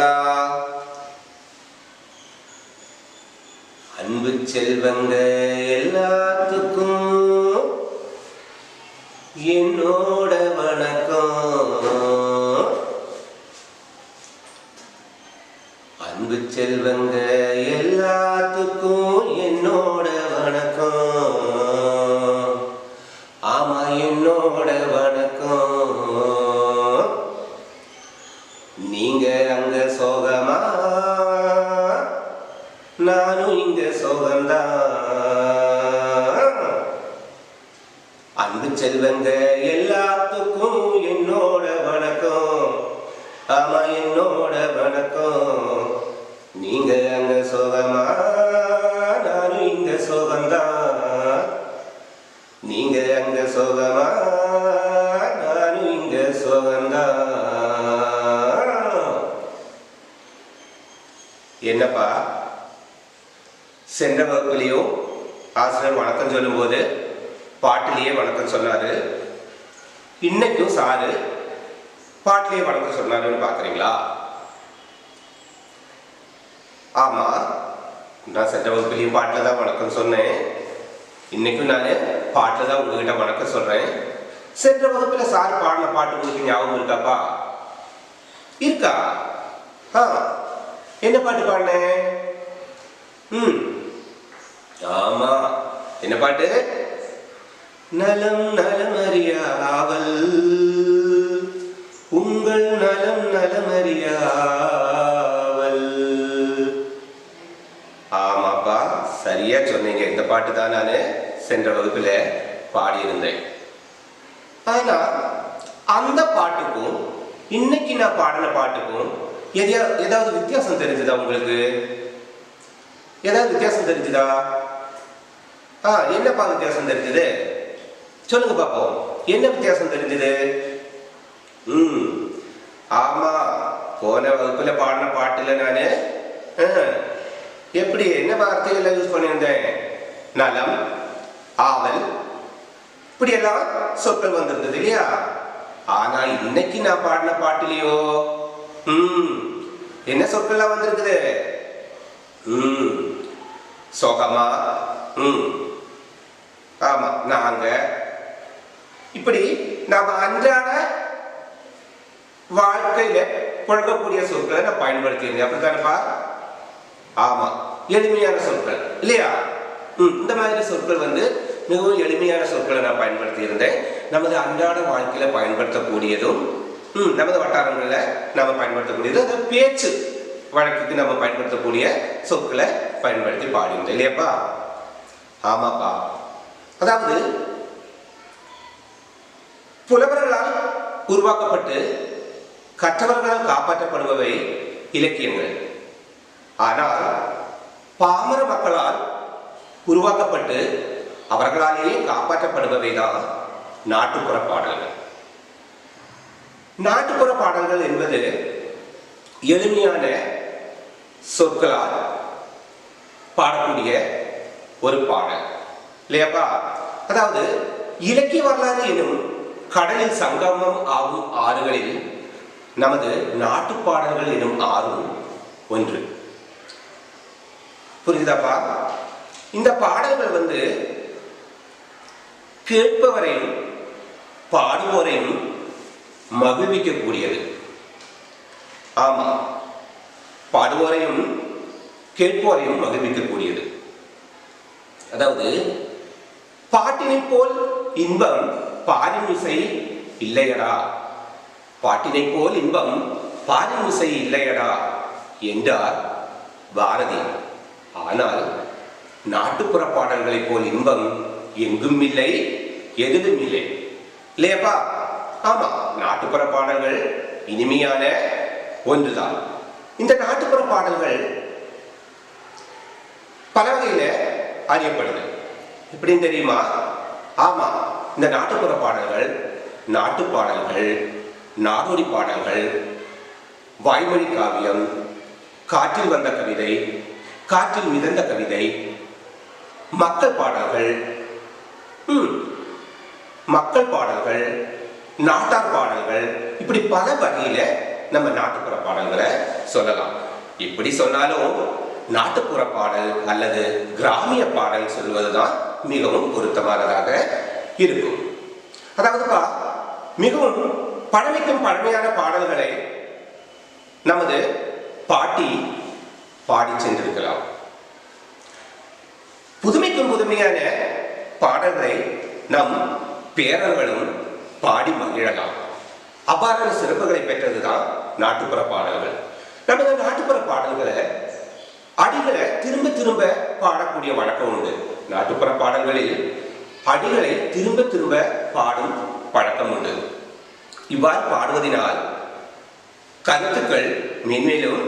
பாத்தீங்களா? அன்பு செல்வங்க எல்லாத்துக்கும் என்னோட வணக்கம். அன்பு செல்வங்க எல்லாத்துக்கும் என்னோட வணக்கம். ஆமா, என்னோட வணக்கம். நீங்க அங்க சோகமா, நானும் இங்க சோகம்தான். அன்பு செல்வங்க எல்லாத்துக்கும் என்னோட வணக்கம். ஆமா, என்னோட வணக்கம். நீங்க அங்க சோகமா, நானும் இங்க சோகம்தான். நீங்க அங்க சோகமா, நானும் இங்க சோகம்தான். என்னப்பா, சென்ற வகுப்புலையும் ஆசிரியர் வணக்கம் சொல்லும் போது பாட்டிலேயே வணக்கம் சொன்னாரு. இன்னைக்கும் சாரு பாட்டிலேயே வணக்கம் சொன்னாருன்னு பாக்குறீங்களா? ஆமா, நான் சென்ற வகுப்புலையும் பாட்டில தான் வணக்கம் சொன்னேன். இன்னைக்கும் நான் பாட்டில தான் உங்ககிட்ட வணக்கம் சொல்றேன். சென்ற வகுப்புல சார் பாடின பாட்டு உங்களுக்கு ஞாபகம் இருக்காப்பா? இருக்கா? என்ன பாட்டு பாடினேன்? ஆமா, என்ன பாட்டு? நலம் நலமறியாவல், உங்கள் நலம் நலமறியாவல். ஆமாப்பா, சரியா சொன்னீங்க. இந்த பாட்டு தான் நான் சென்ற வகுப்புல பாடியிருந்தேன். ஆனா அந்த பாட்டுக்கும் இன்னைக்கு நான் பாடின பாட்டுக்கும் ஏதாவது வித்தியாசம் தெரிஞ்சுதா உங்களுக்கு? ஏதாவது வித்தியாசம் தெரிஞ்சுதா? என்னப்பா வித்தியாசம் தெரிஞ்சது? சொல்லுங்க பாப்போம். என்ன வித்தியாசம் தெரிஞ்சது? ஆமா, போன வகுப்புல பாடின பாட்டுல நானு எப்படி என்ன வார்த்தைகள் யூஸ் பண்ணியிருந்தேன்? நலம், ஆவல், இப்படி எல்லாம் சொற்கள் வந்திருந்தது இல்லையா? ஆனா இன்னைக்கு நான் பாடின பாட்டிலையோ என்ன சொற்கள்லாம் வந்திருக்குது? சோகமா, ஆமா, நாங்க, இப்படி நாம அன்றாட வாழ்க்கையில புழங்கக்கூடிய சொற்களை நான் பயன்படுத்தியிருந்தேன். அப்படித்தானப்பா? ஆமா, எளிமையான சொற்கள் இல்லையா? இந்த மாதிரி சொற்கள் மிகவும் எளிமையான சொற்களை நான் பயன்படுத்தி இருந்தேன். நமது அன்றாட வாழ்க்கையில பயன்படுத்தக்கூடியதும் நமது வட்டாரங்களில் நாம பயன்படுத்தக்கூடியது, அந்த பேச்சு வழக்குக்கு நம்ம பயன்படுத்தக்கூடிய சொற்களை பயன்படுத்தி பாடியிருந்தோம் இல்லையாப்பா? ஆமாப்பா. அதாவது புலவர்களால் உருவாக்கப்பட்டு கற்றவர்களால் காப்பாற்றப்படுபவை இலக்கியங்கள். ஆனால் பாமர மக்களால் உருவாக்கப்பட்டு அவர்களாலேயே காப்பாற்றப்படுபவை தான் நாட்டுப்புற பாடல்கள். நாட்டுப்புற பாடல்கள் என்பது எளிமையான சொற்களால் பாடக்கூடிய ஒரு பாடல் இல்லையாப்பா? அதாவது இலக்கிய வரலாறு எனும் கடலில் சங்கமம் ஆகும் ஆறுகளில் நமது நாட்டு பாடல்கள் எனும் ஆறும் ஒன்று. புரியுதாப்பா? இந்த பாடல்கள் கேட்பவரையும் பாடுவோரையும் மகிழ்விக்கக்கூடியது. ஆமா, பாடுவோரையும் கேட்போரையும் மகிழ்விக்கக்கூடியது. அதாவது பாட்டினை போல் இன்பம் பாரிமிசை இல்லையடா, பாட்டினை போல் இன்பம் பாரிமிசை இல்லையடா என்றார் பாரதி. ஆனால் நாட்டுப்புற பாடல்களை போல் இன்பம் எங்கும் இல்லை, எதிலும் இல்லை இல்லையப்பா? ஆமா, நாட்டுப்புற பாடல்கள் இனிமையான ஒன்றுதான். இந்த நாட்டுப்புற பாடல்கள் பல வகையில அறியப்படுது. எப்படின்னு தெரியுமா? ஆமா, இந்த நாட்டுப்புற பாடல்கள் நாட்டு பாடல்கள், நாடோடி பாடல்கள், வாய்மொழி காவியம், காற்றில் வந்த கவிதை, காற்றில் மிதந்த கவிதை, மக்கள் பாடல்கள், மக்கள் பாடல்கள், நாட்டார் பாடல்கள், இப்படி பல வகையில நம்ம நாட்டுப்புற பாடல்களை சொல்லலாம். இப்படி சொன்னாலும் நாட்டுப்புற பாடல் அல்லது கிராமிய பாடல் சொல்வதுதான் மிகவும் பொருத்தமானதாக இருக்கும். அதாவதுப்பா, மிகவும் பழமைக்கும் பழமையான பாடல்களை நமது பாட்டி பாடி சென்றிருக்கலாம். புதுமைக்கும் புதுமையான பாடல்களை நம் பேரர்களும் பாடி மகிழலாம். அவ்வாறான சிறப்புகளை பெற்றதுதான் நாட்டுப்புற பாடல்கள். நமது நாட்டுப்புற பாடல்களை அடிகளை திரும்ப திரும்ப பாடக்கூடிய வழக்கம் உண்டு. நாட்டுப்புற பாடல்களில் அடிகளை திரும்ப திரும்ப பாடும் பழக்கம் உண்டு. இவ்வாறு பாடுவதனால் கருத்துக்கள் மென்மேலும்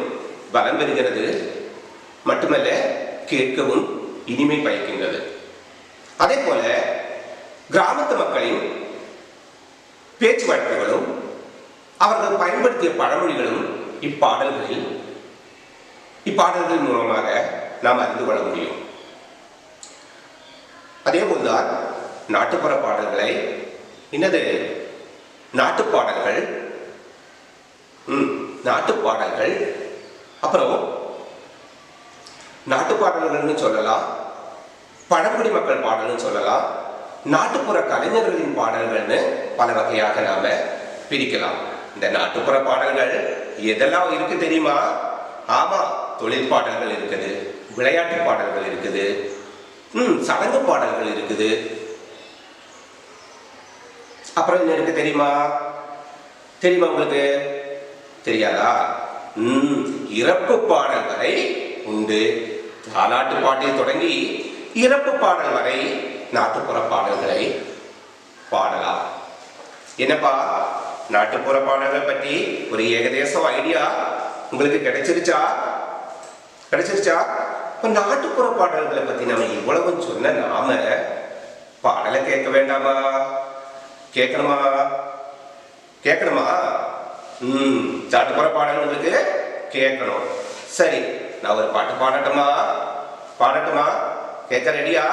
பலம் பெறுகிறது, மட்டுமல்ல கேட்கவும் இனிமை பயக்கின்றது. அதே போல கிராமத்து மக்களின் பேச்சு வழக்குகளும் அவர்கள் பயன்படுத்திய பழமொழிகளும் இப்பாடல்கள் மூலமாக நாம் அறிந்து கொள்ள முடியும். அதே போல்தான் நாட்டுப்புற பாடல்களை நாட்டுப்பாடல்கள் அப்புறம் நாட்டுப்பாடல்கள்னு சொல்லலாம், பழங்குடி மக்கள் பாடல்னு சொல்லலாம், நாட்டுப்புற கலைஞர்களின் பாடல்கள்னு பல வகையாக நாம பிரிக்கலாம். இந்த நாட்டுப்புற பாடல்கள் எதெல்லாம் இருக்கு தெரியுமா? ஆமா, தொழில் பாடல்கள் இருக்குது, விளையாட்டு பாடல்கள் இருக்குது, சடங்கு பாடல்கள் இருக்குது. அப்புறம் என்ன இருக்கு தெரியுமா உங்களுக்கு? தெரியாதா? இறப்பு பாடல் வரை உண்டு. தாலாட்டு பாட்டில் தொடங்கி இறப்பு பாடல் வரை நாட்டுப்புற பாடல்களை பாடலாம். என்னப்பா, நாட்டுப்புற பாடல்கள் பற்றி ஒரு ஏகதேச ஐடியா உங்களுக்கு கிடைச்சிருச்சா? இப்ப நாட்டுப்புற பாடல்களை பத்தி நம்ம இவ்வளவு சொன்ன நாம பாடலை கேட்க வேண்டாமா? கேட்கணுமா? நாட்டுப்புற பாடல் உங்களுக்கு கேட்கணும். சரி, நான் ஒரு பாட்டு பாடட்டுமா? கேட்க ரெடியா?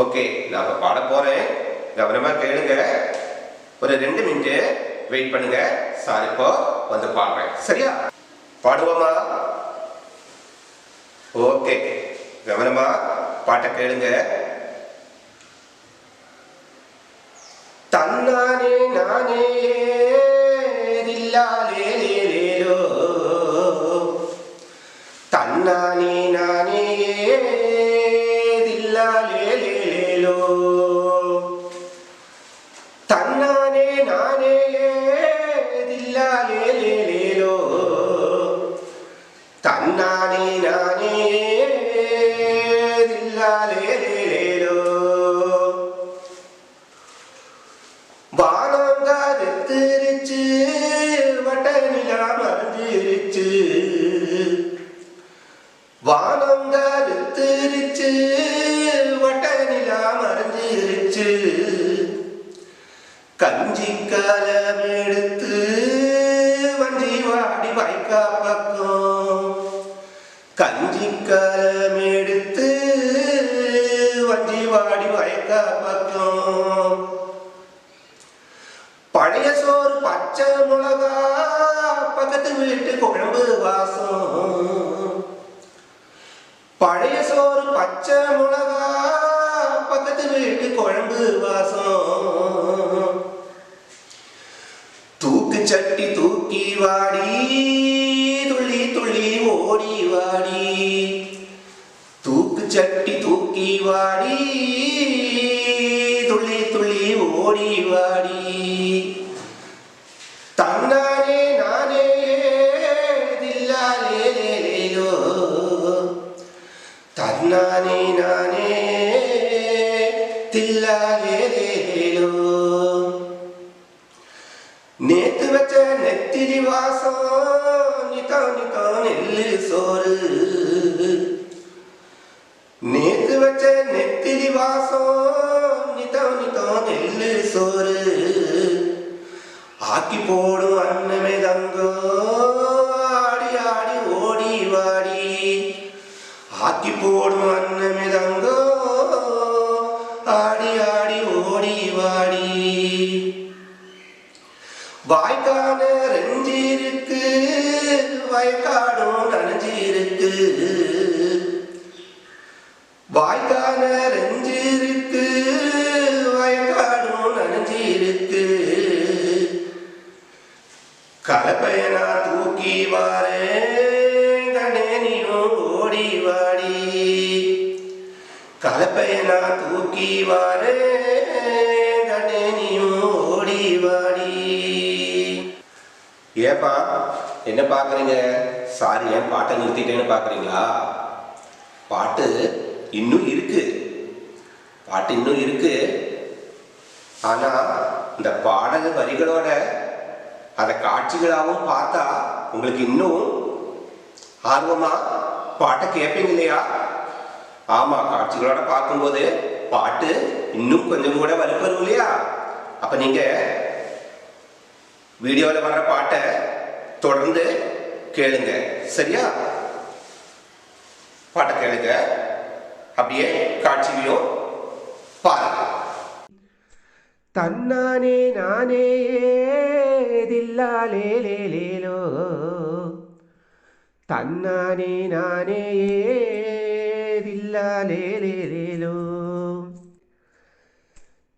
ஓகே, நான் பாட போறேன், கவனமா கேளுங்க. ஒரு 2 மினிட் வெயிட் பண்ணுங்க. சார் இப்போ வந்து பாடுறேன், சரியா? பாடுவோமா? ஓகே, கவனமா பாட்டை கேளுங்க. தன்னானே நானே தில்லாலே லேலோ, தன்னானே நானே தில்லாலே லேலோ, தன்னானே நானே தில்லாலே லேலோ, தன்னானே நானே தில்லாலே லேலோ. வானம் கருத்துருச்சு, வட்ட நிலா மறந்துருச்சு, வானம் கருத்துருச்சு, வட்ட நிலா மறந்துருச்சு, கஞ்சி காலம் எடுத்து வஞ்சி வாடி வாய்க்கா பக்கம், கஞ்சி காலம் எடுத்து வஞ்சி வாடி வாய்க்கா பக்கம், பழைய சோறு பச்சை மிளகா பக்கத்து வீட்டு குழம்பு வாசம், பழைய சோறு பச்சை மிளகா பக்கத்து வீட்டு குழம்பு வாசம், தூக்கு சட்டி தூக்கி வாடி துள்ளி துள்ளி ஓடி வாடி, தூக்கு சட்டி தூக்கி வாடி துள்ளி துள்ளி ஓடி வாடி, தன்னானே நானே தில்லாலே லேலோ, தன்னானே நானே தில்லாலே லேலோ. நேத்து வச்ச நெத்திரி வாசம் நிதோ நிதோ நெல்லு சோறு, நேத்து வச்ச நெத்திரி வாசம் நிதோ நிதோ நெல்லு சோறு, ஆக்கி போடும் அன்னமே தங்கோ ஆடி ஆடி ஓடி வாடி, ஆக்கி போடும் அன்னமே தங்கோ ஆடி ஆடி ஓடி வாடி, வாய்க்கான ரெஞ்சிருக்கு வயக்காடும் நனைஞ்சிருக்கு, வாய்க்கான நெஞ்சிருக்கு, வயக்காடும் நனைஞ்சிருக்கு. கலப்பையனா தூக்கி வாரே கண்ணே நீயும் ஓடி வாடி, கலப்பையனா தூக்கி வாரே கண்ணே நீயும் ஓடி வாடி. ஏப்பா என்ன பாக்குறீங்க? சாரி, ஏன் பாட்டை நிறுத்திட்டேன்னு பாக்குறீங்களா? பாட்டு இன்னும் இருக்கு, பாட்டு இன்னும் இருக்கு. ஆனா இந்த பாடல் வரிகளோட அந்த காட்சிகளாகவும் பார்த்தா உங்களுக்கு இன்னும் ஆர்வமா பாட்டை கேட்பீங்க இல்லையா? ஆமா, காட்சிகளோட பார்க்கும்போது பாட்டு இன்னும் கொஞ்சம் கூட வலுப்பெறும் இல்லையா? அப்ப நீங்க வீடியோவில் வர்ற பாட்டை தொடர்ந்து கேளுங்க, சரியா? பாட்டை கேளுங்க, அப்படியே காட்சியும் பாருங்க. தன்னானே நானே தில்லாலே லேலேலோ, தன்னானே நானே தில்லாலே லேலேலோ.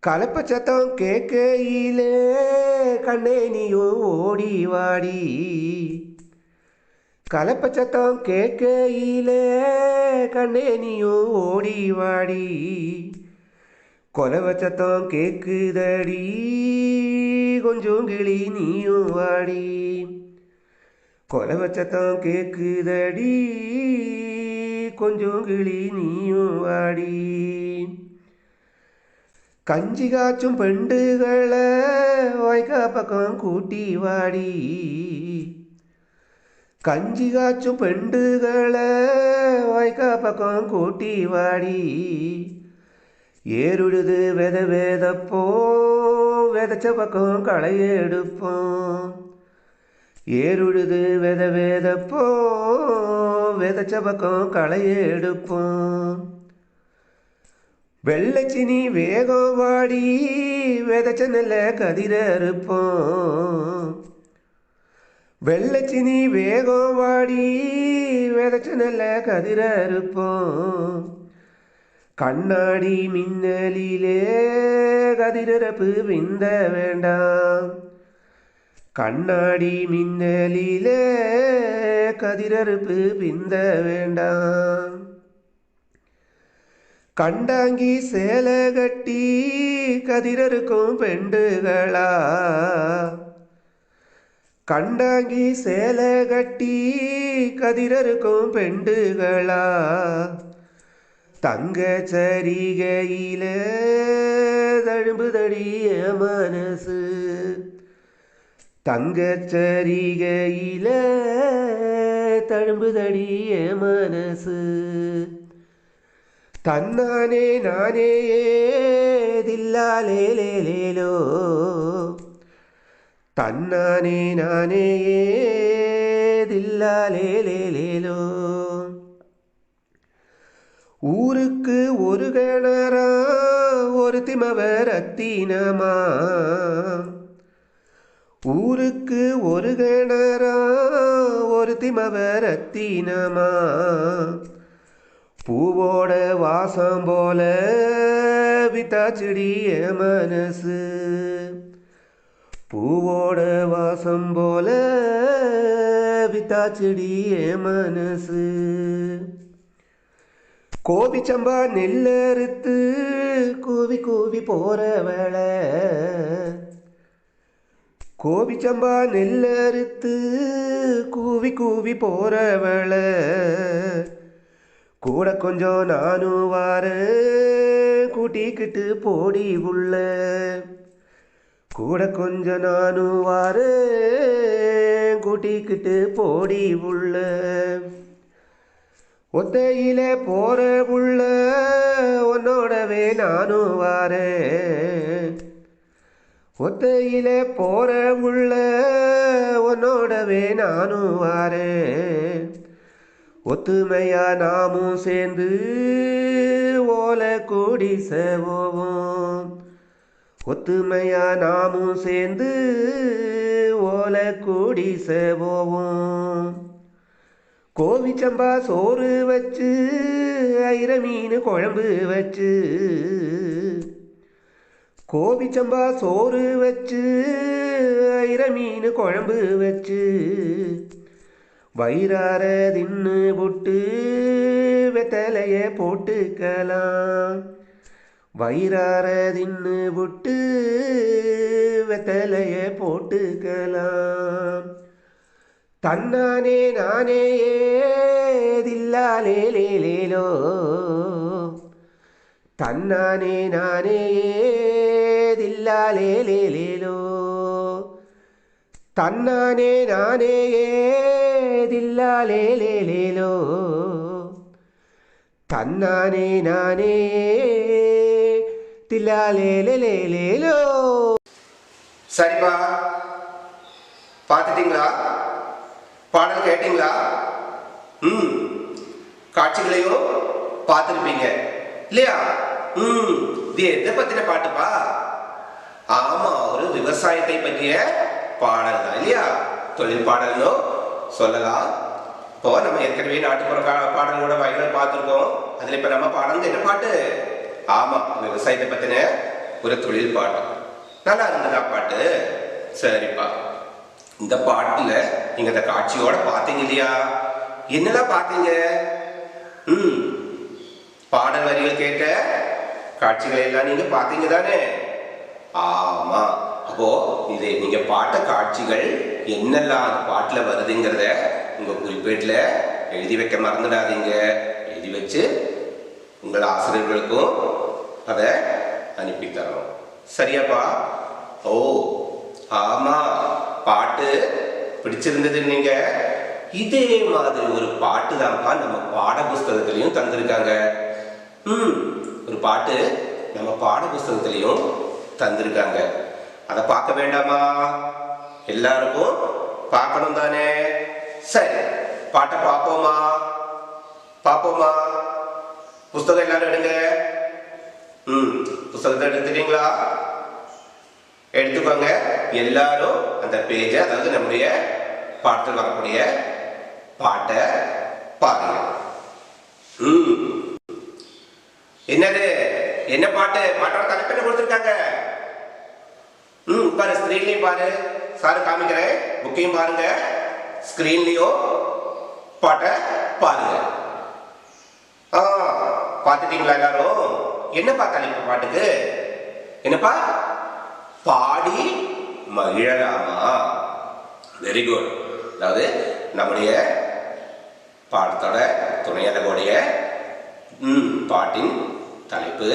கலப்ப சத்தம் கேட்கையிலே கண்ணே நீயும் ஓடி வாடி, கலப்ப சத்தம் கேட்கையிலே கண்ணே நீயும் ஓடி வாடி. கொலவ சத்தம் கேக்குதடி கொஞ்சம் கிளி நீயும் வாடி, கொலவ சத்தம் கேக்குதடி கொஞ்சம் கிளி நீயும் வாடி. கஞ்சி காய்ச்சும் பெண்டுகளை வாய்க்கா பக்கம் கூட்டி வாடி, கஞ்சி காய்ச்சும் பெண்டுகளை வாய்க்கா பக்கம் கூட்டி வாடி. ஏறுடுது வெத வேதப்போ வெதச்ச பக்கம் களை எடுப்போம், ஏறுடுது வெத வேதப்போ வெதச்ச பக்கம் களை எடுப்போம். வெள்ளச்சினி வேகம் வாடி வெதச்ச நெல்ல கதிர அறுப்போம், வெள்ளச்சினி வேகம் வாடி வெதச்ச நெல்ல கதிர அறுப்போம். கண்ணாடி மின்னலிலே கதிரப்பு விந்த வேண்டாம், கண்ணாடி மின்னலிலே கதிரப்பு விந்த வேண்டாம். கண்டாங்கி சேலை கட்டி கதிரருக்கும் பெண்டுகளா, கண்டாங்கி சேலை கட்டி கதிரருக்கும் பெண்டுகளா. தங்க சரிகையில தழும்புதடிய மனசு, தங்க சரிகையில தழும்புதடிய மனசு. தன்னானே நானே தில்லாலே லேலேலோ, தன்னானே நானே தில்லாலே லேலேலோ. ஊருக்கு ஒரு கிணறா ஒரு திமவர் அத்தினமா, ஊருக்கு ஒரு கிணறா ஒரு திமவர் அத்தினமா. பூவோட வாசம் போல வித்தாச்சிடிய மனசு, பூவோட வாசம் போல வித்தாச்சிடிய மனசு. கோபிச்சம்பா நெல்லறுத்து கூவி கூவி போற வேளை, கோபிச்சம்பா நெல்லறுத்து கூவி கூவி போற வேளை. கூட கொஞ்சம் நானும் வாரேன் கூட்டிக்கிட்டு போடி உள்ள, கூட கொஞ்சம் நானும் வாரேன் கூட்டிக்கிட்டு போடி உள்ள. ஒத்தையில போற உள்ள உன்னோடவே நானும் வாரேன், ஒத்தையில போற உள்ள உன்னோடவே நானும் வாரேன். ஒத்துமையா நாமும் சேர்ந்து ஓலை கூடி சேவோம், ஒத்துமையா நாமும் சேர்ந்து ஓலை கூடி சேவோம். கோவிச்சம்பா சோறு வச்சு ஐர மீன் குழம்பு வச்சு கோவிச்சம்பா சோறு வச்சு ஐர மீன் குழம்பு வச்சு வயிறார தின்னு புட்டு வெத்தலைய போட்டுக்கலாம் வயிறார தின்னு புட்டு வெத்தலைய போட்டுக்கலாம் தன்னானே நானே தில்லாலே லேலேலோ தன்னானே நானே தில்லாலே லேலேலோ தன்னானே நானே தில்லாலே லேலேலோ தன்னானே நானே தில்லாலே லேலேலோ. சரிப்பா, பார்த்துட்டீங்களா? பாடல் கேட்டீங்களா? காட்சிகளையும் பார்த்துருப்பீங்க இல்லையா? இது எதை பத்தின பாட்டுப்பா? ஆமா, ஒரு விவசாயத்தை பற்றிய பாடல் தான் இல்லையா? தொழில் பாடல்னு சொல்லலாம். இப்போ நம்ம ஏற்கனவே நாட்டுப்புற பாடல்களோட வகைகளை பார்த்துருக்கோம். அதுல இப்ப நம்ம பாடல் என்ன பாட்டு? ஆமா, விவசாயத்தை பத்தின ஒரு தொழில் பாட்டு. நல்லா இருந்ததா பாட்டு? சரிப்பா, இந்த பாட்டுல நீங்க இந்த காட்சியோட பார்த்தீங்க இல்லையா? என்னெல்லாம் பார்த்தீங்க? பாடல் வரிகள் கேட்ட காட்சிகளை எல்லாம் நீங்க பார்த்தீங்க தானே? ஆமா, அப்போ இது நீங்க பார்த்த காட்சிகள் என்னெல்லாம் அந்த பாட்டுல வருதுங்கிறத உங்க குறிப்பேட்டுல எழுதி வைக்க மறந்துடாதீங்க. எழுதி வச்சு உங்கள் ஆசிரியர்களுக்கும் அதை அனுப்பி தரணும். சரியாப்பா? ஓ ஆமா, பாட்டு பிடிச்சிருந்தது. நீங்க இதே மாதிரி ஒரு பாட்டு தான்ப்பா நம்ம பாட புஸ்தகத்திலையும் தந்திருக்காங்க. ஒரு பாட்டு நம்ம பாட புஸ்தகத்திலையும் தந்திருக்காங்க. அதை பார்க்க வேண்டாமா? எல்லாருக்கும் பார்க்கணும் தானே? சரி, பாட்டை பார்ப்போமா? பார்ப்போமா? புஸ்தகம் எல்லாரும் எடுங்க. புஸ்தகத்தை எடுத்துட்டீங்களா? எடுத்துக்கோங்க. எல்லாரும் அந்த பேஜ, அதாவது நம்முடைய பாட்டில் வரக்கூடிய பாட்டை பாருங்க. என்னது? என்ன பாட்டு? பாட்டோட தலைப்பு என்ன கொடுத்துருக்காங்க? பாரு, ஸ்கிரீன்லயும் பாரு. சாரு காமிக்கிறேன், புக்கையும் பாருங்க, ஸ்கிரீன்லயும் பாட்டை பாருங்க. பார்த்துட்டீங்களா எல்லாரும்? என்னப்பா தலைப்பு பாட்டுக்கு? என்னப்பா? பாடி மகிழலாமா. Very good. அதாவது நம்முடைய பாடத்தோட துணையலகோடைய பாட்டின் தலைப்பு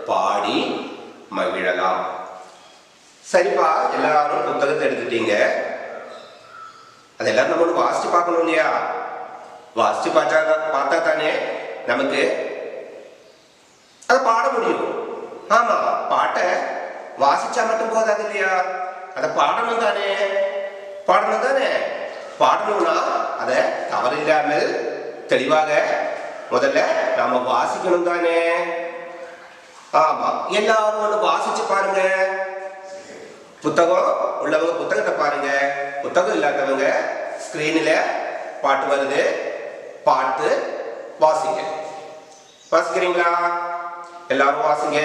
பாடி மகிழலாம். சரிப்பா, எல்லாரும் புத்தகத்தை எடுத்துட்டீங்க. அதெல்லாம் நம்ம வாசிச்சு பார்க்கணும் இல்லையா? வாசிச்சு பார்த்தா தானே நமக்கு அதை பாட முடியும். ஆமா, பாட்டை வாசிச்சா மட்டும் போதாது இல்லையா? அதை பாடணும் தானே? பாடணும் தானே? பாடணும்னா அதை தவறில்லாமல் தெளிவாக முதல்ல நாம வாசிக்கணும் தானே? ஆமா, எல்லாரும் ஒன்று வாசிச்சு பாருங்க. புத்தகம் உள்ளவங்க புத்தகத்தை பாருங்க, புத்தகம் இல்லாதவங்க ஸ்கிரீன்ல பாட்டு வருது, பாட்டு வாசிங்க. வாசிக்கிறீங்களா? எல்லாரும் வாசிங்க.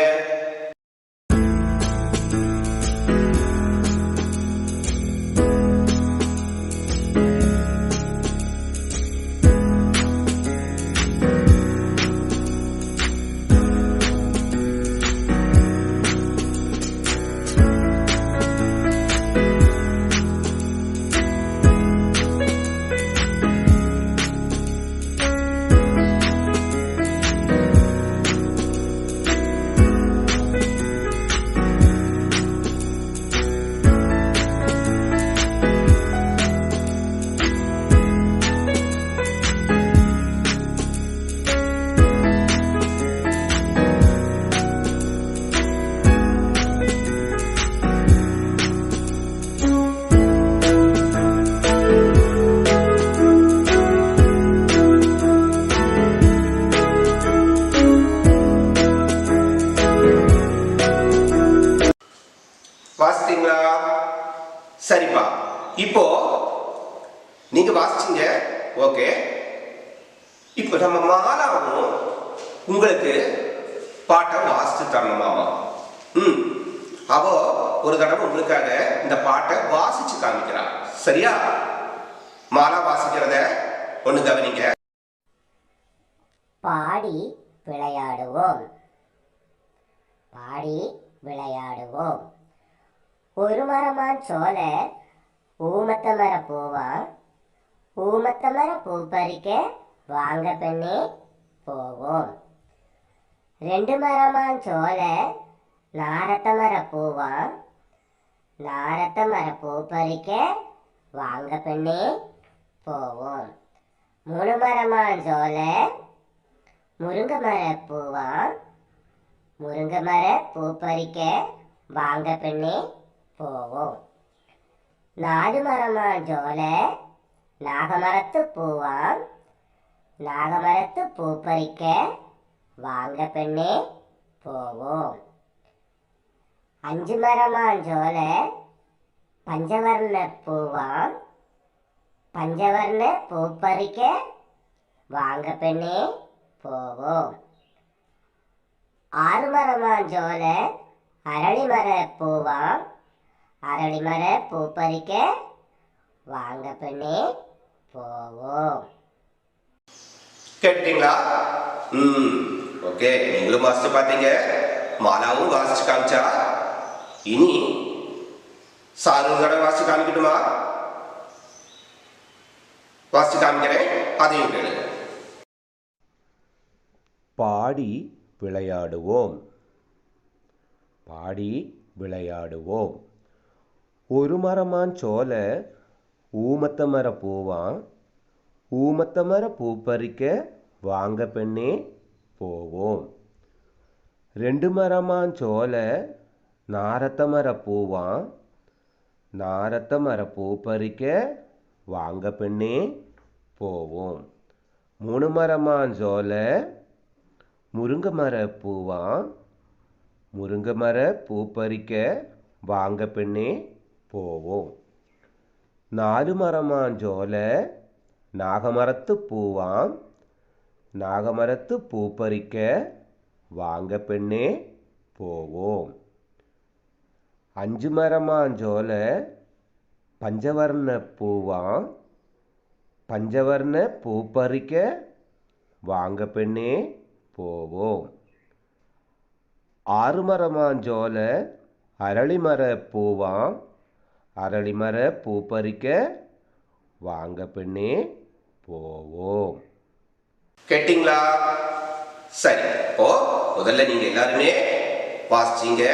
வாசித்தீங்களா? சரிப்பா, இப்போ நீங்க வாசிச்சீங்க. ஓகே, இப்போ நம்ம மாலாவும் உங்களுக்கு பாட்டை வாசித்து தரணுமாமா. அவ ஒரு தடவை உங்களுக்காக இந்த பாட்டை வாசிச்சு காமிக்கிறா. சரியா? மாலா வாசிக்கிறத ஒண்ணு கவனிங்க. பாடி விளையாடுவோம், பாடி விளையாடுவோம். ஒரு மரமான் சோல ஊமத்த மர பூவா, ஊமத்த மர பூ பறிக்க வாங்க பெண்ணே போவோம். ரெண்டு மரமான் சோல நாரத்த மர பூவா, நாரத்த மர பூ பறிக்க வாங்க பெண்ணே போவோம். மூணு மரமான் சோல முருங்கை மர பூவா, முருங்கை மர பூ பறிக்க வாங்க பெண்ணே போவோம். நாலு மரமான் சோல நாகமரத்து பூவா, நாகமரத்து பூ பறிக்க வாங்க பெண்ணே போவோம். அஞ்சு மரமான் சோல பஞ்சவர்ண பூவா, பஞ்சவர்ண பூ பறிக்க வாங்க பெண்ணே போவோம். ஆறு மரமான் சோல அரளிமர பூவா, அரளிமர பூ பறிக்க வாங்க பெண்ணே போவோம். கேட்டீங்களா? ஓகே, நீங்களும் வாசிச்சு பார்த்தீங்க, மாலாவும் வாசிச்சு காமிச்சா. இனி சாரு தடவை வாசிச்சு காமிக்கட்டுமா? வாசிச்சு காமிக்கிறேன், அதையும் கேளுங்க. பாடி விளையாடுவோம், பாடி விளையாடுவோம். ஒரு மரமான் சோல ஊமத்த மர பூவா, ஊமத்த மர பூ பறிக்க வாங்க பெண்ணே போவோம். ரெண்டு மரமான் சோல நாரத்த மர பூவா, நாரத்த மர பூ பறிக்க வாங்க பெண்ணே போவோம். மூணு மரமான் சோல முருங்கை மர பூவா, முருங்கை மர பூ பறிக்க வாங்க பெண்ணே போவோம். நாலு மரமான் சோல நாகமரத்து பூவா, நாகமரத்து பூ பறிக்க வாங்க பெண்ணே போவோம். அஞ்சு மரமான் சோல பஞ்சவர்ண பூவா, பஞ்சவர்ண பூ பறிக்க வாங்க பெண்ணே போவோம். ஆறு மரமான் சோல அரளிமர பூவா, அரளிமர பூ பறிக்க வாங்க பெண்ணே போவோம். கேட்டீங்களா? சரி, இப்போ முதல்ல நீங்க எல்லாருமே வாசிச்சீங்க,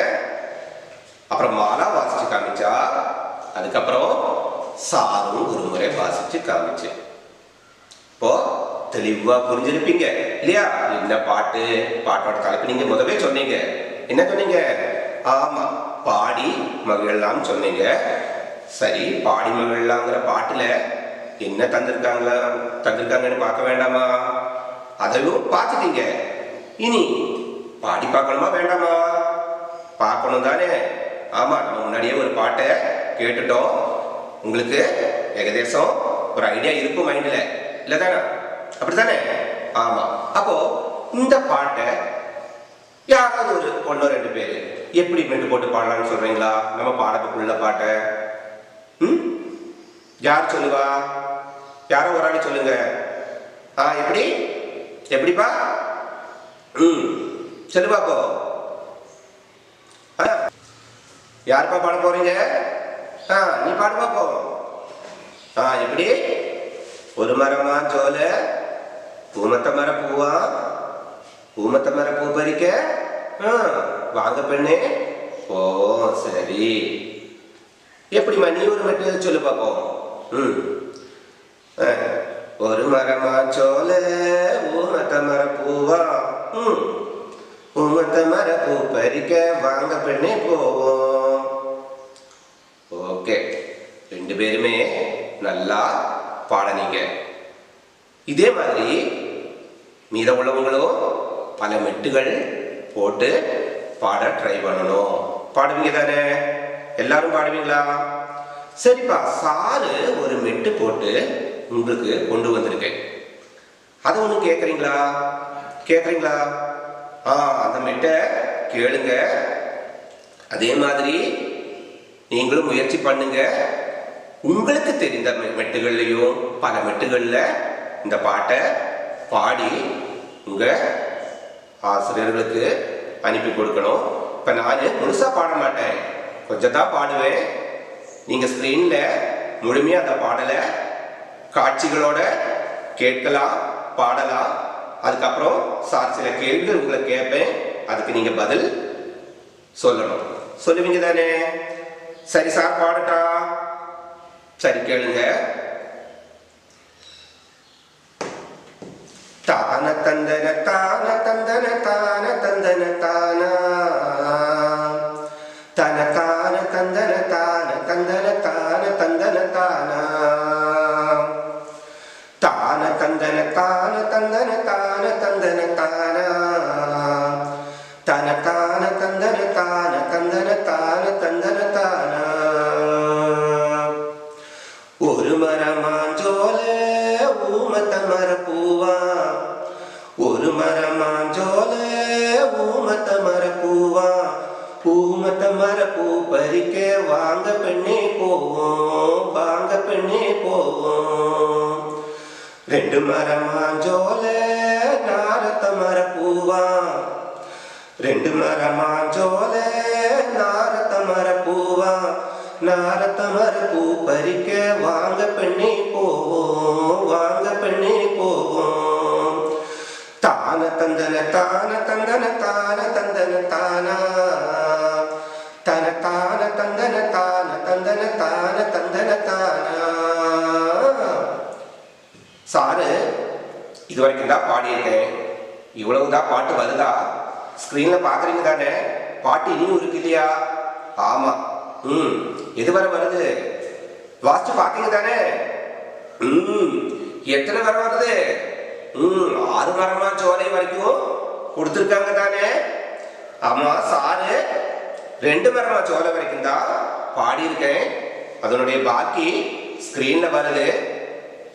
அப்புறம் மாலா வாசிச்சு காமிச்சா, அதுக்கப்புறம் சாரும் ஒரு முறை வாசிச்சு காமிச்சு. இப்போ தெளிவா புரிஞ்சிருப்பீங்க இல்லையா? என்ன பாட்டு, பாட்டோட தலைப்பு நீங்க முதவே சொன்னீங்க. என்ன சொன்னீங்க? ஆமா, பாடி மகிழலாம் சொன்னீங்க. சரி, பாடி மகிழலாங்கிற பாட்டுல என்ன தந்திருக்காங்கன்னு பார்க்க வேண்டாமா? அதையும் பார்த்துட்டீங்க. இனி பாடி பார்க்கணுமா வேண்டாமா? பார்க்கணும் தானே? ஆமா, நம்ம முன்னாடியே ஒரு பாட்டை கேட்டுட்டோம். உங்களுக்கு ஏகதேசம் ஒரு ஐடியா இருக்கும் மைண்ட்ல, இல்ல தானே? அப்படித்தானே? ஆமா. அப்போ இந்த பாட்டை யாராவது ஒரு ஒன்னோ ரெண்டு பேரு எப்படி மெட்டு போட்டு பாடலாம்னு சொல்றீங்களா? நம்ம பாடத்துக்குள்ள பாட்டை யார் சொல்லுவா? யாரோ ஒரு ஆளு சொல்லுங்க. எப்படி எப்படிப்பா? சொல்லு பாப்போ. யாருப்பா பாட போறீங்க? நீ பாடு பாப்போ. எப்படி? ஒரு மரமான் சோல ஊமத்த மர பூவா, ஊமத்த மர பூ பறிக்க வாங்க பெண்ணே. ஓ சரி, எப்படிமா? நீ ஒரு மெட்டு சொல்லு பாப்போம். ஒரு மரமான் சோல ஊமத்த மர பூவா, ஊமத்த மர பூ பறிக்க வாங்க பெண்ணே போவோம். ஓகே, ரெண்டு பேருமே நல்லா பாடனீங்க. இதே மாதிரி மீத உள்ளவங்களும் பல மெட்டுகள் போட்டு பாட ட்ரை பண்ணணும். பாடுவீங்க தானே? எல்லாரும் பாடுவீங்களா? சரிப்பா, சாரு ஒரு மெட்டு போட்டு உங்களுக்கு கொண்டு வந்திருக்கேன். அதை ஒன்றும் கேட்குறீங்களா? அந்த மெட்டை கேளுங்க. அதே மாதிரி நீங்களும் முயற்சி பண்ணுங்க. உங்களுக்கு தெரிந்த மெட்டுகள்லையும் பல மெட்டுகளில் இந்த பாட்டை பாடி உங்கள் ஆசிரியர்களுக்கு அனுப்பி கொடுக்கணும். இப்போ நான் முழுசாக பாட மாட்டேன், கொஞ்சம் தான் பாடுவேன். நீங்கள் ஸ்க்ரீனில் முழுமையாக அந்த பாடலை காட்சிகளோட கேட்கலாம், பாடலாம். அதுக்கப்புறம் சார் சில கேள்விகள் உங்களை கேட்பேன், அதுக்கு நீங்கள் பதில் சொல்லணும். சொல்லுவீங்க தானே? சரி சார், பாடட்டா? சரி, கேளுங்க. தான தந்தன தான தந்தன தான தந்தன தானா, தன தான தந்தன தான தந்தன தான தந்தன தானா, தான தந்தன தான தந்தன தான தந்தன தானா, தன தான தந்தன தான தந்தன தான தந்தன தானா. ஒரு மரமாஞ்சோல ஊமத்த மரப்பூவா, ஒரு மரமாஞ்சோல ஊமத்த மரப்பூவா, பூமத்த மரப்பூ பறிக்க வாங்க பெண்ணே போவோம், வாங்க பெண்ணே போவோம். ரெண்டு மரமாஞ்சோல நாரத்த மரப்பூவா, ரெண்டு மரமாஞ்சோல நாரத்த மரப்பூவா, நாரத்த மரப்பூ பறிக்க வாங்க பெண்ணே போவோம், வாங்க பெண்ணே போவோம். தான தந்தன தான தந்தன தான தந்தன தானா, தன தான தந்தன தான தந்தன தான தந்தன தானா. சாரு இது வரைக்கும் தான் பாடியிருக்கேன். இவ்வளவுதான் பாட்டு வருதா? ஸ்க்ரீனில் பார்க்குறீங்க தானே? பாட்டு இனியும் இருக்கு இல்லையா? ஆமாம். எது வரை வருது? வாசிச்சு பார்க்கீங்க தானே? எத்தனை வரை வருது? 6 மரமாஞ்சோலை வரைக்கும் கொடுத்துருக்காங்க தானே? ஆமா சாரு 2 மரமாஞ்சோலை வரைக்கும் தான் பாடியிருக்கேன். அதனுடைய பாக்கி ஸ்கிரீன்ல வருது,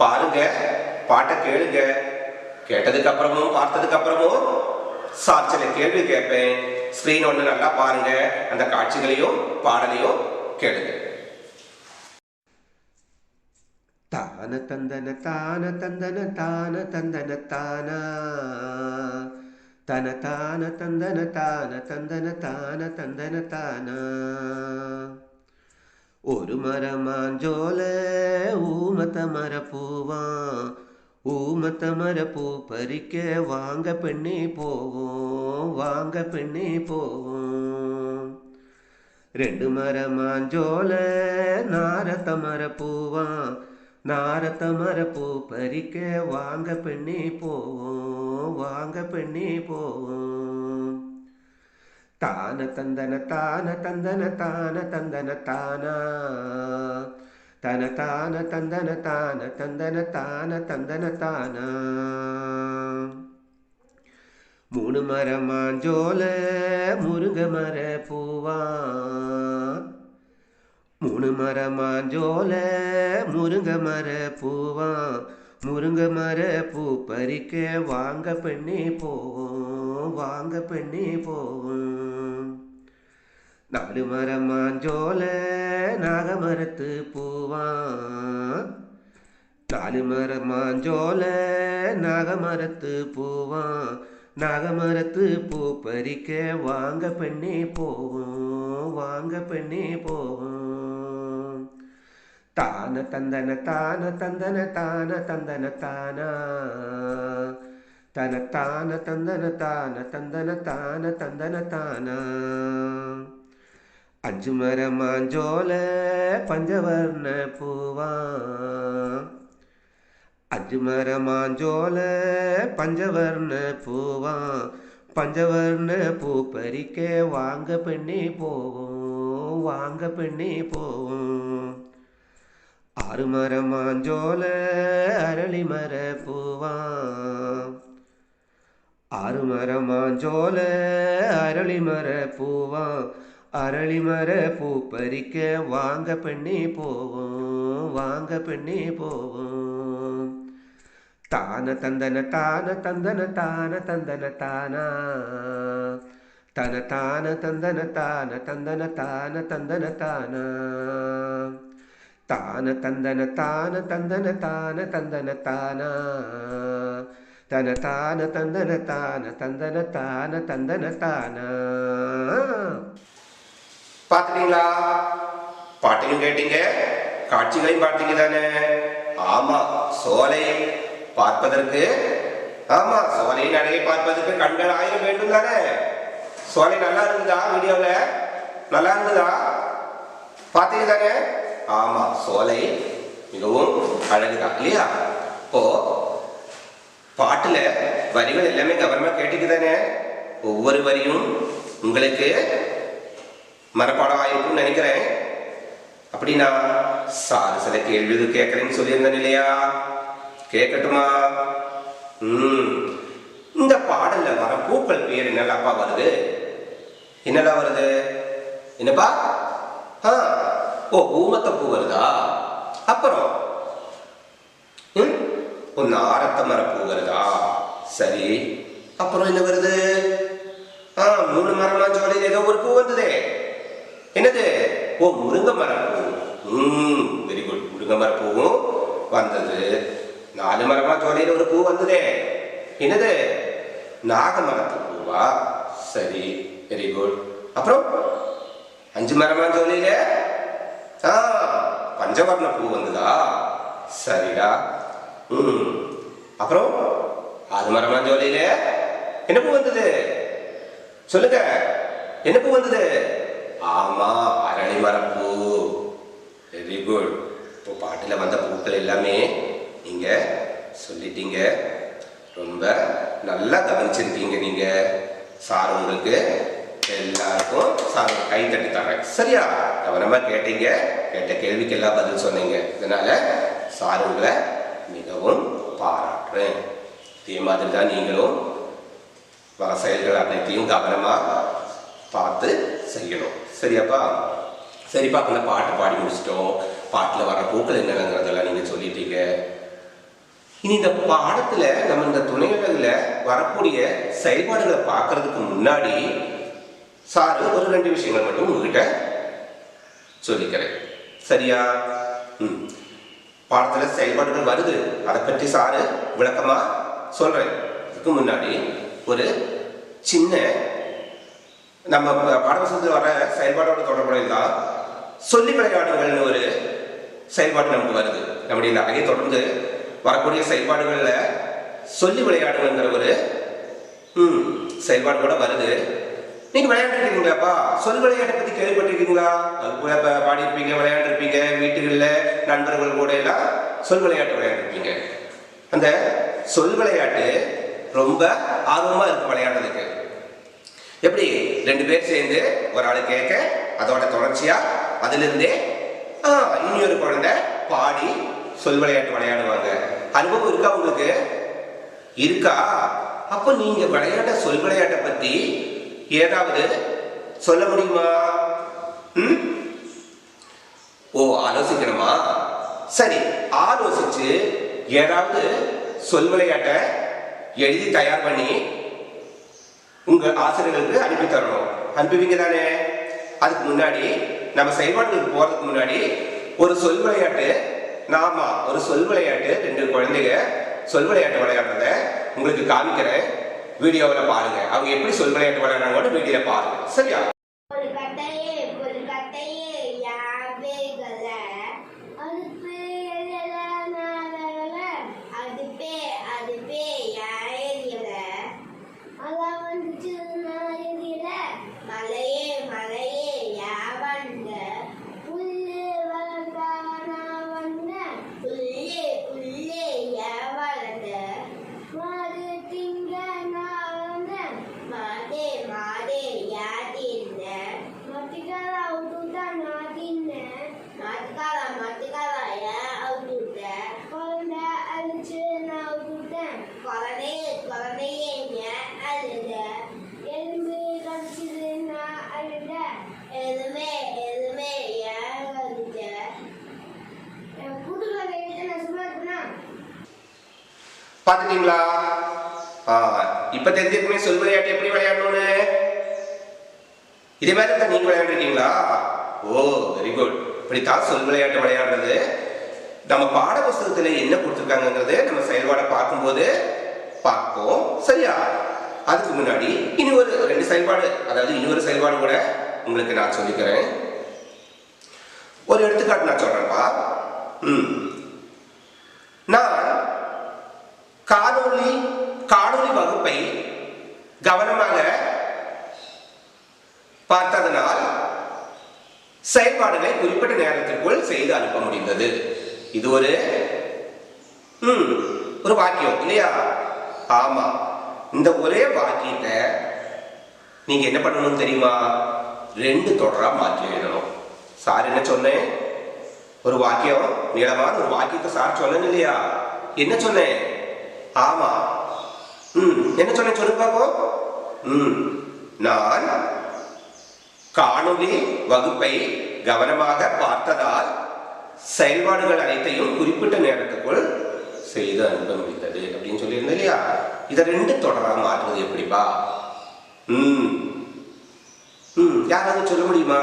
பாருங்க, பாட்டை கேளுங்க. கேட்டதுக்கு அப்புறமும் பார்த்ததுக்கு அப்புறமும் சார் சில கேள்வி கேட்பேன். ஸ்கிரீன் ஒன்று நல்லா பாருங்க, அந்த காட்சிகளையும் பாடலையும் கேளுங்க. தான தந்தன தான தந்தன தான தந்தன தானா, தன தான தந்தன தான தந்தன தான தந்தன தானா. ஒரு மரமாஞ்சோல ஊமத்த மரப்பூவா, ஊமத்த மரப்பூ பறிக்க வாங்க பெண்ணே போவோம், வாங்க பெண்ணே போவோம். 2 மரமாஞ்சோல நாரத்த மரப்பூவா, நாரத்த மரப்பூ பறிக்க வாங்க பெண்ணே போவோம், வாங்க பெண்ணே போவோம். தான தந்தன தான தந்தன தான தந்தன தானா, தன தான தந்தன தான தந்தன தான தந்தன தானா. 3 மரமாஞ்சோல முருங்க மர பூவா, 3 மரமாஞ்சோல முருங்க மர பூவா, முருங்க மர பூ பறிக்க வாங்க பெண்ணே போவோம், வாங்க பெண்ணே போவோம். 4 மரமாஞ்சோல நாகமரத்து பூவா, 4 மரமாஞ்சோல நாகமரத்து பூவா, நாகமரத்து பூ பறிக்க வாங்க பெண்ணே போவோம், வாங்க பெண்ணே போவோம். தான தந்தன தான தந்தன தான தந்தன தானா, தன தான தந்தன தான தந்தன தான தந்தன தானா. 5 மரமாஞ்சோல பஞ்சவர்ண பூவா, 5 மரமாஞ்சோல பஞ்சவர்ண பூவா, பஞ்சவர்ண பூ பறிக்க வாங்க பெண்ணே போவோம், வாங்க பெண்ணே போவோம். 6 மரமாஞ்சோல அரளி மர பூவா, 6 மரமாஞ்சோல அரளி மர பூவா, அரளி மர பூ பறிக்க வாங்க பெண்ணே போவோம், வாங்க பெண்ணே போவோம். தான தந்தன தான தந்தன தான தந்தன தானா தன தான தந்தன தான தந்தன தான தந்தன தானா தான தந்தன தான தந்தன தான தந்தன தானா தன தான தந்தன தான தந்தன தான தந்தன தானா. பார்த்துட்டீங்களா? பாட்டையும் கேட்டீங்க, காட்சிகளையும் பார்த்தீங்க தானே? ஆமா, சோலை பார்ப்பதற்கு, ஆமா சோலையின் அழகை பார்ப்பதற்கு கண்கள் 1000 வேண்டும் தானே? சோலை நல்லா இருந்ததா? வீடியோல நல்லா இருந்ததா? பார்த்தீங்க தானே? ஆமா, சோலை மிகவும் அழகுதான் இல்லையா? இப்போ பாட்டுல வரிகள் எல்லாமே கவனமா கேட்டீங்க தானே? ஒவ்வொரு வரியும் உங்களுக்கு மனப்பாடம் ஆயிருக்கும்னு நினைக்கிறேன். அப்படின்னா சார் சில கேள்வி கேட்கறேன்னு சொல்லியிருந்தேன் இல்லையா? கேட்கட்டுமா? இந்த பாடல்ல வர பூக்கள் பேர் என்னெல்லாப்பா வருது? என்னெல்லாம் வருது? என்னப்பா? ஓ, ஊமத்த பூ வருதா? அப்புறம் நாரத்த மர பூ வருதா? சரி, அப்புறம் என்ன வருது? 3 மரமா ஜோலியில் ஏதோ ஒரு பூ வந்ததே, என்னது? ஓ, முருங்கை மரப்பூ. வெரி குட், முருங்கை மரப்பூவும் வந்தது. 4 மரமா ஜோலியில் ஒரு பூ வந்ததே, என்னது? நாகமரத்து பூவா? சரி, வெரி குட். அப்புறம் 5 மரமா ஜோலியில பஞ்சவர்ண பூ வந்ததா? சரிடா. அப்புறம் 6 மரமா ஜோலியில என்ன பூ வந்தது? சொல்லுங்க, என்ன பூ வந்தது? ஆமா, அரளி மரப்பூ. Very good. இப்போ பாட்டுல வந்த பூக்கள் எல்லாமே நீங்க சொல்லிட்டீங்க. ரொம்ப நல்லா கவனிச்சிருக்கீங்க நீங்க. சார் உங்களுக்கு எல்லாருக்கும் சார் கை தட்டி தரேன். சரியா? கவனமா கேட்டீங்க, கேட்ட கேள்விக்கு எல்லாம் பதில் சொன்னீங்க. இதனால சார் உங்களை மிகவும் பாராட்டுறேன். இதே மாதிரி தான் நீங்களும் வர செயல்கள் அனைத்தையும் கவனமா பார்த்து செய்யணும். சரியாப்பா? சரிப்பா, அந்த பாட்டு பாடி முடிச்சிட்டோம். பாட்டில் வர பூக்கள் என்னங்கிறதெல்லாம் நீங்க சொல்லிட்டீங்க. இனி இந்த பாடத்துல நம்ம இந்த துணைகளில் வரக்கூடிய செயல்பாடுகளை பார்க்கறதுக்கு முன்னாடி சாரு ஒரு 2 விஷயங்கள் மட்டும் உங்ககிட்ட சொல்லிக்கிறேன். சரியா? பாடத்துல செயல்பாடுகள் வருது, அதை பற்றி சாரு விளக்கமா சொல்றேன். இதுக்கு முன்னாடி ஒரு சின்ன நம்ம பாடவசத்தில் வர செயல்பாடோட தொடர்புடையதான் சொல்லி விளையாடுகள்னு ஒரு செயல்பாடு நமக்கு வருது. நம்முடைய இந்த அழகை தொடர்ந்து வரக்கூடிய செயல்பாடுகள்ல சொல்லி விளையாடுங்கிற ஒரு செயல்பாடு கூட வருது. நீங்க விளையாண்டுருக்கீங்களாப்பா? சொல் விளையாட்டை பத்தி கேள்விப்பட்டிருக்கீங்களா? அது கூட பாடியிருப்பீங்க, விளையாண்டுருப்பீங்க. வீட்டுகளில் நண்பர்கள் கூட எல்லாம் சொல் விளையாட்டு விளையாண்டுருப்பீங்க. அந்த சொல் விளையாட்டு ரொம்ப ஆர்வமா இருக்கு விளையாடுறதுக்கு. எப்படி 2 பேர் சேர்ந்து ஒரு ஆளு கேட்க, அதோட தொடர்ச்சியா அதுல இருந்தே இன்னொரு குழந்தை பாடி சொல் விளையாட்டு விளையாடுவாங்க. அனுபவம் இருக்கா உங்களுக்கு? இருக்கா? அப்போ நீங்க விளையாட்ட சொல் விளையாட்டை பத்தி ஏதாவது சொல்ல முடியுமா? ஓ, ஆலோசிக்கணுமா? சரி, ஆலோசிச்சு ஏதாவது சொல் விளையாட்டை எழுதி தயார் பண்ணி உங்க ஆசிரியர்களுக்கு அனுப்பி தரணும். அனுப்புவீங்க தானே? அதுக்கு முன்னாடி நம்ம செயல்பாடுகளுக்கு போறதுக்கு முன்னாடி ஒரு சொல் விளையாட்டு, ஒரு சொல் விளையாட்டு 2 குழந்தைங்க சொல் விளையாட்டு விளையாடுறத உங்களுக்கு காமிக்கிறேன். வீடியோவில் பாருங்க. அவங்க எப்படி சொல் விளையாட்டு விளையாடுறாங்கன்னு வீடியோல பாருங்க. சரியா? பார்த்துட்டீங்களா? இப்ப தெரிஞ்சிருக்குமே சொல் விளையாட்டு எப்படி விளையாடணும்னு. இதே மாதிரி தான் நீங்க விளையாண்டுருக்கீங்களா? ஓ, வெரி குட். இப்படித்தான் சொல் விளையாட்டு விளையாடுறது. நம்ம பாட புஸ்தகத்துல என்ன கொடுத்துருக்காங்கிறது நம்ம செயல்பாடை பார்க்கும்போது பார்ப்போம். சரியா? அதுக்கு முன்னாடி இனி ஒரு 2 செயல்பாடு, அதாவது இன்னொரு செயல்பாடு கூட உங்களுக்கு நான் சொல்லிக்கிறேன். ஒரு எடுத்துக்காட்டு நான் சொல்றேன்ப்பா. நான் காணொளி வகுப்பை கவனமாக பார்த்ததனால் செயல்பாடுகளை குறிப்பிட்ட நேரத்திற்குள் செய்து அனுப்ப முடிந்தது. இது ஒரு வாக்கியம் இல்லையா? ஆமா. இந்த ஒரே வாக்கியத்தை நீங்க என்ன பண்ணணும் தெரியுமா? 2 தொடரா மாற்றி எழுதணும். சார் என்ன சொன்னேன்? ஒரு வாக்கியம் நீளமான ஒரு வாக்கியத்தை சார் சொன்னேன் இல்லையா? என்ன சொன்னேன்? ஆமா. என்ன சொன்னேன் சொல்லு பாப்போம். நான் காணொளி வகுப்பை கவனமாக பார்த்ததால் செயல்பாடுகள் அனைத்தையும் குறிப்பிட்ட நேரத்துக்குள் செய்து அனுப்ப முடிந்தது அப்படின்னு சொல்லியிருந்தேன் இல்லையா? இதை 2 தொடரா மாற்றுவது எப்படிப்பா? யாராவது சொல்ல முடியுமா?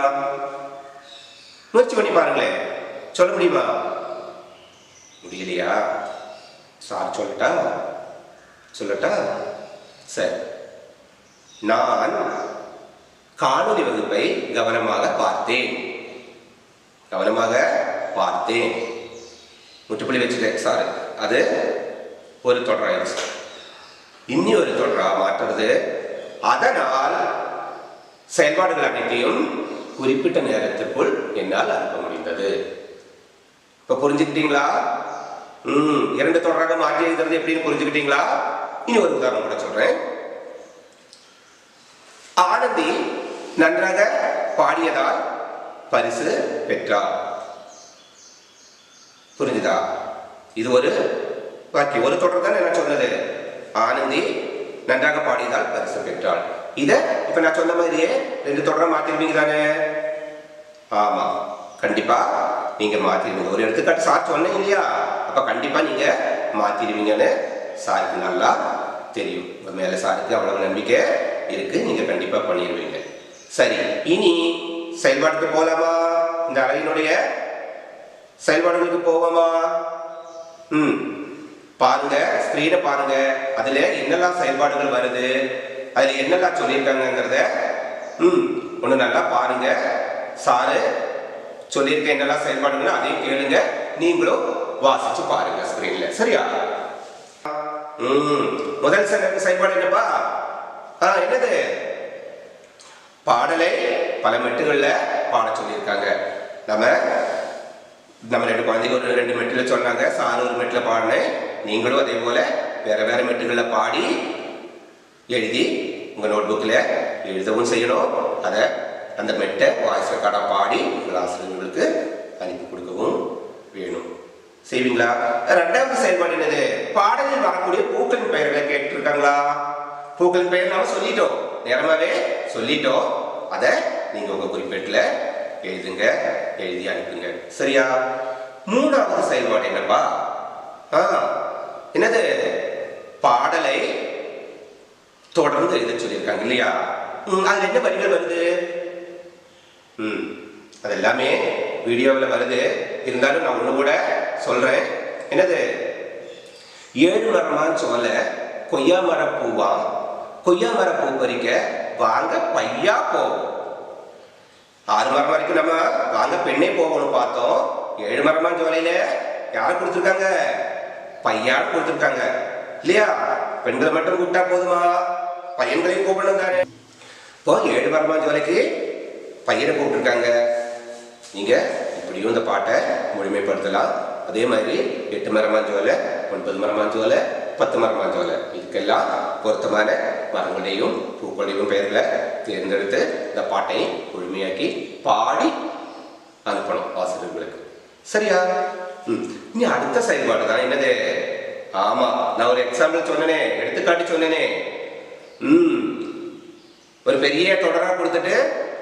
முயற்சி பண்ணி பாருங்களேன். சொல்ல முடியுமா? முடியலையா? சார் சொல்லட்டா? சரி. நான் காணொளி வகுப்பை கவனமாக பார்த்தேன். முற்றுப்புள்ளி வச்சுட்டேன் சார். அது ஒரு தொடராயிடுச்சு. இன்னி ஒரு தொடரா மாற்றுறது. அதனால் செயல்பாடுகள் அனைத்தையும் குறிப்பிட்ட நேரத்திற்குள் என்னால் அனுப்ப முடிந்தது. இப்ப புரிஞ்சுக்கிட்டீங்களா? 2 தொடராக மாற்றி எழுதுறது எப்படின்னு புரிஞ்சுக்கிட்டீங்களா? இனி ஒரு உதாரணம் கூட சொல்றேன். ஆனந்தி நன்றாக பாடியதால் பரிசு பெற்றார். புரிஞ்சுதா? இது ஒரு வாக்கியம், ஒரு தொடர் தான் என்ன சொன்னது. ஆனந்தி நன்றாக பாடியதால் பரிசு பெற்றாள். இத இப்ப நான் சொன்ன மாதிரியே 2 தொடரா மாத்திருவீங்க தானே? ஆமா, கண்டிப்பா நீங்க மாத்திருவீங்க. ஒரு எடுத்துக்காட்டு சார் சொன்னேன் இல்லையா? அப்ப கண்டிப்பா நீங்க மாத்திருவீங்கன்னு சாருக்கு நல்லா தெரியும். மேல சாருக்கு அவ்வளவு நம்பிக்கை இருக்கு. நீங்க கண்டிப்பா பண்ணிடுவீங்க. சரி, இனி செயல்பாட்டுக்கு போலாமா? இந்த அழகினுடைய செயல்பாடுகளுக்கு போவோமா? பாருங்க, ஸ்கிரீனை பாருங்க. அதுல என்னெல்லாம் செயல்பாடுகள் வருது, அதுல என்னெல்லாம் சொல்லியிருக்காங்கிறத ஒண்ணு நல்லா பாருங்க. சாரு சொல்லியிருக்க என்னெல்லாம் செயல்பாடுகள் அதையும் கேளுங்க. நீங்களும் வாசிச்சு பாருங்க ஸ்கிரீன்ல. சரியா? முதல் செயல்பாடு என்னப்பா? என்னது? பாடலை பல மெட்டுகள்ல பாட சொல்லியிருக்காங்க. நம்ம 2 குழந்தைங்க ஒரு 2 மெட்டுல சொன்னாங்க. சார் ஒரு மெட்டுல பாடினேன். நீங்களும் அதே போல வேற மெட்டுகள்ல பாடி எழுதி உங்க நோட்புக்ல எழுதவும் செய்யணும். அந்த மெட்டை வாய்ஸ் ரெக்கார்டா பாடி உங்கள் ஆசிரியர்களுக்கு அனுப்பி கொடுக்கவும் வேணும். செய்வீங்களா? 2வது செயல்பாடு என்னது? பாடலில் வரக்கூடிய பூக்களின் பெயர்களை கேட்டிருக்காங்களா? பூக்களின் பெயர் நாம சொல்லிட்டோம், நேரமாவே சொல்லிட்டோம். அதை நீங்க உங்க குறிப்பேட்டுல எழுதுங்க, எழுதி அனுப்புங்க. சரியா? 3வது செயல்பாடு என்னப்பா? என்னது? பாடலை தொடர்ந்து எழுத சொல்லியிருக்காங்க இல்லையா? அதுல என்ன வரிகள் வருது? அது எல்லாமே வீடியோவில் வருது. இருந்தாலும் நான் ஒண்ணு கூட சொல்றேன். என்னது? 7 மரமான் சோல கொய்யா மர பூவா, கொய்யா மர பூ பறிக்க வாங்க பையா போவோம். 6 மரம் வரைக்கும் நம்ம வாங்க பெண்ணே போகணும் பார்த்தோம். 7 மரமான் சோலையில யாரை கொடுத்துருக்காங்க? பையான்னு கொடுத்துருக்காங்க இல்லையா? பெண்களை மட்டும் கூப்பிட்டா போதுமா? பையன்களையும் கூப்பிடணும் தானே. இப்போ 7 மரமான் சோலைக்கு பையனை கூப்பிட்டுருக்காங்க. நீங்க இப்படியும் இந்த பாட்டை முழுமைப்படுத்தலாம். அதே மாதிரி 8 மரமான் சோலை, 9 மரமான் சோலை, 10 மரமான் சோலை, இதுக்கெல்லாம் பொருத்தமான மரங்களையும் பூக்களையும் பெயர்களை தேர்ந்தெடுத்து இந்த பாட்டை முழுமையாக்கி பாடி அனுப்பணும் ஆசிரியர்களுக்கு. சரியா? இனி அடுத்த செயல்பாடு தான் என்னது? ஆமா, நான் ஒரு எக்ஸாம்பிள் சொன்னேனே, எடுத்துக்காட்டி சொன்னேனே. ஒரு பெரிய தொடரா கொடுத்துட்டு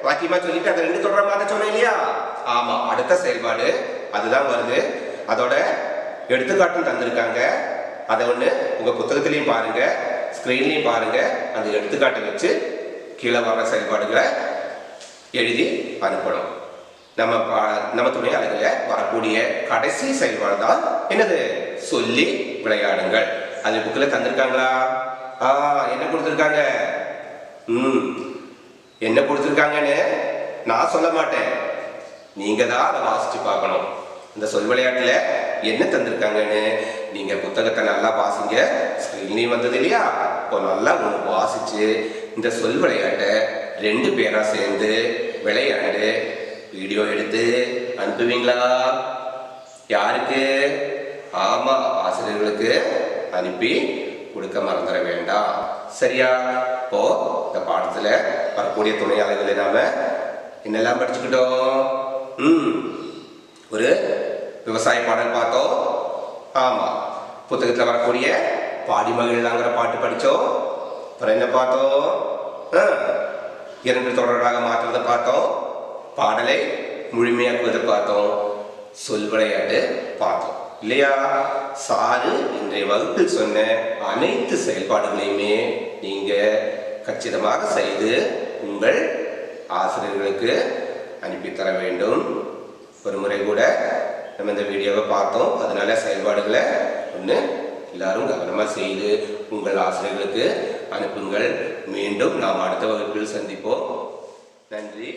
வாக்கியமா சொல்லிட்டு அந்த 2 தொடரா மாத்த சொன்னேன் இல்லையா? ஆமா, அடுத்த செயல்பாடு அதுதான் வருது. அதோட எடுத்துக்காட்டும் தந்திருக்காங்க. அதை ஒன்று உங்கள் புத்தகத்திலையும் பாருங்க, ஸ்க்ரீன்லையும் பாருங்க. அந்த எடுத்துக்காட்டை வச்சு கீழே வர்ற செயல்பாடுகளை எழுதி அனுப்பணும். நம்ம துணை அலகில் வரக்கூடிய கடைசி செயல்பாடு தான் என்னது? சொல்லி விளையாடுங்கள். அது புக்கில் தந்திருக்காங்களா? என்ன கொடுத்துருக்காங்க? என்ன கொடுத்துருக்காங்கன்னு நான் சொல்ல மாட்டேன், நீங்க தான் அதை வாசிச்சு பார்க்கணும். இந்த சொல் விளையாட்டுல என்ன தந்திருக்காங்கன்னு நீங்க புத்தகத்தை நல்லா வாசிங்க. ஸ்கிரீன்லையும் வந்தது இல்லையா? இப்போ நல்லா உங்களுக்கு வாசிச்சு இந்த சொல் விளையாட்டை 2 பேரா சேர்ந்து விளையாண்டு வீடியோ எடுத்து அனுப்புவீங்களா? யாருக்கு? ஆமா, ஆசிரியர்களுக்கு அனுப்பி கொடுக்க மறந்துட வேண்டாம். சரியா? இப்போ இந்த பாடத்துல வரக்கூடிய துணையாளர்களை நாம என்னெல்லாம் படிச்சுக்கிட்டோம்? ஒரு விவசாய பாடல் பார்த்தோம். ஆமா, புத்தகத்துல வரக்கூடிய பாடி மகிழலாங்கிற பாட்டு படிச்சோம். அப்புறம் என்ன பார்த்தோம்? 2 தொடர்களாக மாற்றுறதை பார்த்தோம். பாடலை முழுமையாக்குவதை பார்த்தோம். சொல் விளையாட்டு பார்த்தோம் இல்லையா? சாரு இன்றைய வகுப்பில் சொன்ன அனைத்து செயல்பாடுகளையுமே நீங்க கச்சிதமாக செய்து உங்கள் ஆசிரியர்களுக்கு அனுப்பித்தர வேண்டும். ஒரு முறை கூட நம்ம இந்த வீடியோவை பார்த்தோம். அதனால செயல்பாடுகளை ஒன்று எல்லாரும் கவனமாக செய்து உங்கள் ஆசிரியர்களுக்கு அனுப்புங்கள். மீண்டும் நாம் அடுத்த வகுப்பில் சந்திப்போம். நன்றி.